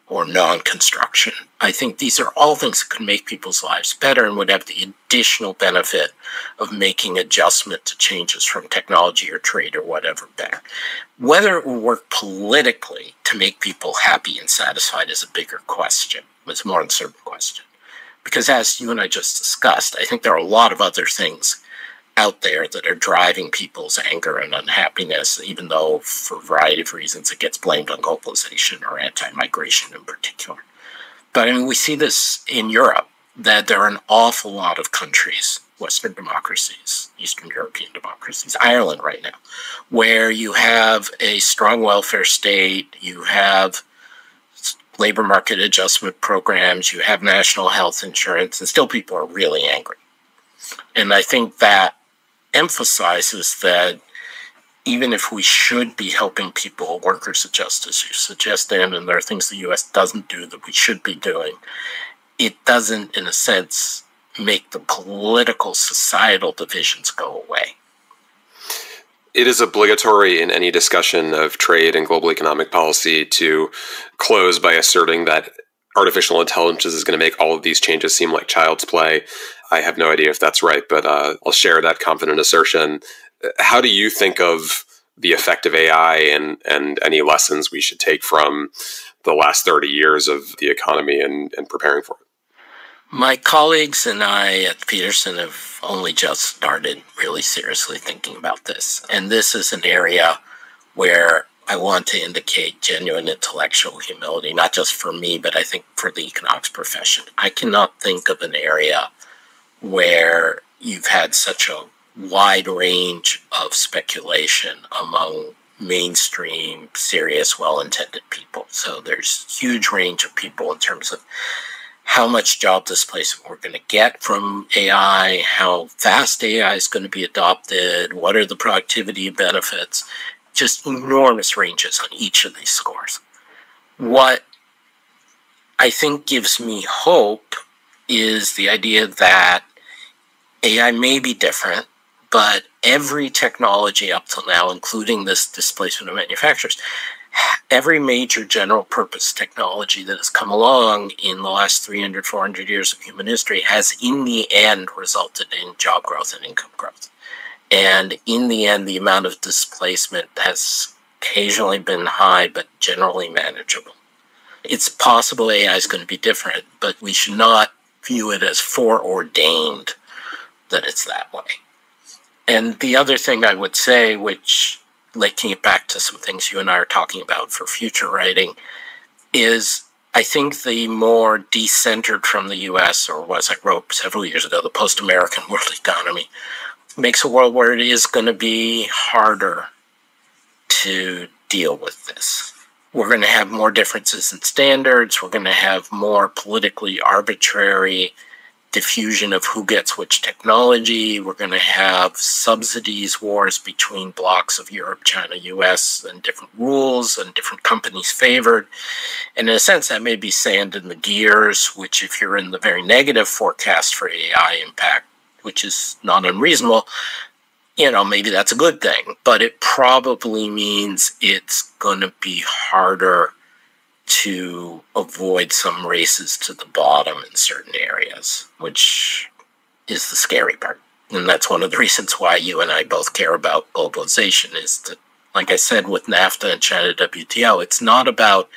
or non-construction. I think these are all things that could make people's lives better and would have the additional benefit of making adjustment to changes from technology or trade or whatever better. Whether it will work politically to make people happy and satisfied is a bigger question. It's a more uncertain question. Because as you and I just discussed, I think there are a lot of other things out there that are driving people's anger and unhappiness, even though for a variety of reasons it gets blamed on globalization or anti-migration in particular. But I mean, we see this in Europe, that there are an awful lot of countries, Western democracies, Eastern European democracies, Ireland right now, where you have a strong welfare state, you have labor market adjustment programs, you have national health insurance, and still people are really angry. And I think that emphasizes that even if we should be helping people, workers adjust, as you suggest, and there are things the U.S. doesn't do that we should be doing, it doesn't, in a sense, make the political, societal divisions go away. It is obligatory in any discussion of trade and global economic policy to close by asserting that artificial intelligence is going to make all of these changes seem like child's play. I have no idea if that's right, but I'll share that confident assertion. How do you think of the effect of AI and any lessons we should take from the last 30 years of the economy and preparing for it? My colleagues and I at Peterson have only just started really seriously thinking about this. And this is an area where I want to indicate genuine intellectual humility, not just for me, but I think for the economics profession. I cannot think of an area where you've had such a wide range of speculation among mainstream, serious, well-intended people. So there's a huge range of people in terms of how much job displacement we're going to get from AI, how fast AI is going to be adopted, what are the productivity benefits, just enormous ranges on each of these scores. What I think gives me hope is the idea that AI may be different, but every technology up till now, including this displacement of manufacturers, every major general purpose technology that has come along in the last 300, 400 years of human history has in the end resulted in job growth and income growth. And in the end, the amount of displacement has occasionally been high, but generally manageable. It's possible AI is going to be different, but we should not view it as foreordained that it's that way. And the other thing I would say, which linking it back to some things you and I are talking about for future writing, is I think the more decentered from the U.S., or as I wrote several years ago, the post-American world economy, makes a world where it is going to be harder to deal with this. We're going to have more differences in standards. We're going to have more politically arbitrary diffusion of who gets which technology. We're going to have subsidies wars between blocks of Europe, China, US, and different rules and different companies favored. And in a sense, that may be sand in the gears, which if you're in the very negative forecast for AI impact, which is not unreasonable, maybe that's a good thing. But it probably means it's going to be harder to avoid some races to the bottom in certain areas, which is the scary part. And that's one of the reasons why you and I both care about globalization, is that, like I said, with NAFTA and China WTO, it's not about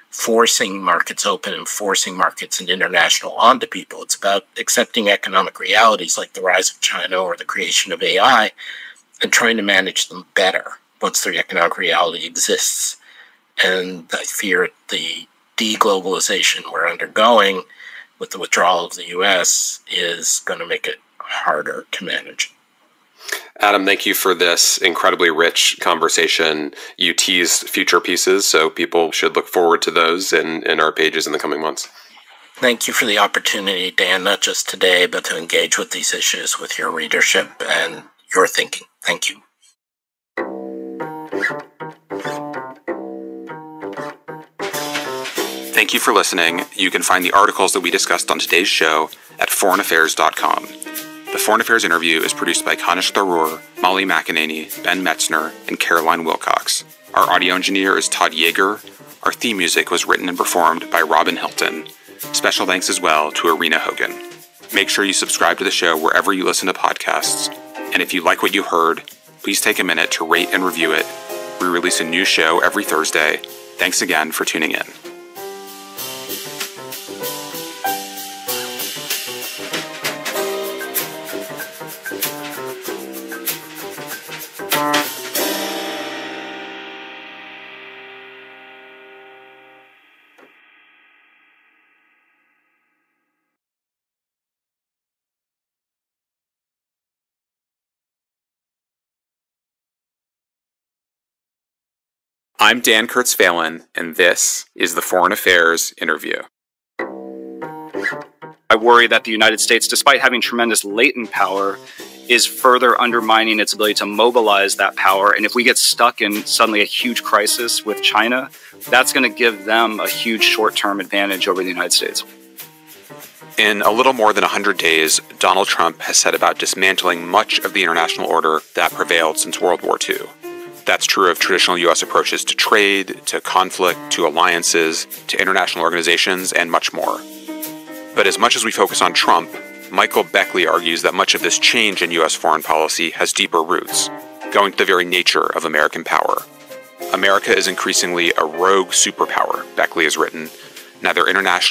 forcing markets open and forcing markets and international onto people. It's about accepting economic realities like the rise of China or the creation of AI and trying to manage them better once the economic reality exists. And I fear the deglobalization we're undergoing with the withdrawal of the U.S. is going to make it harder to manage. Adam, thank you for this incredibly rich conversation. You teased future pieces, so people should look forward to those in our pages in the coming months. Thank you for the opportunity, Dan, not just today, but to engage with these issues with your readership and your thinking. Thank you. Thank you for listening. You can find the articles that we discussed on today's show at foreignaffairs.com. The Foreign Affairs interview is produced by Kanish Tharoor, Molly McEnany, Ben Metzner, and Caroline Wilcox. Our audio engineer is Todd Yeager. Our theme music was written and performed by Robin Hilton. Special thanks as well to Arena Hogan. Make sure you subscribe to the show wherever you listen to podcasts. And if you like what you heard, please take a minute to rate and review it. We release a new show every Thursday. Thanks again for tuning in. I'm Dan Kurtz-Phelan, and this is the Foreign Affairs Interview. I worry that the United States, despite having tremendous latent power, is further undermining its ability to mobilize that power. And if we get stuck in suddenly a huge crisis with China, that's going to give them a huge short-term advantage over the United States. In a little more than 100 days, Donald Trump has set about dismantling much of the international order that prevailed since World War II. That's true of traditional U.S. approaches to trade, to conflict, to alliances, to international organizations, and much more. But as much as we focus on Trump, Michael Beckley argues that much of this change in U.S. foreign policy has deeper roots, going to the very nature of American power. America is increasingly a rogue superpower, Beckley has written. Neither international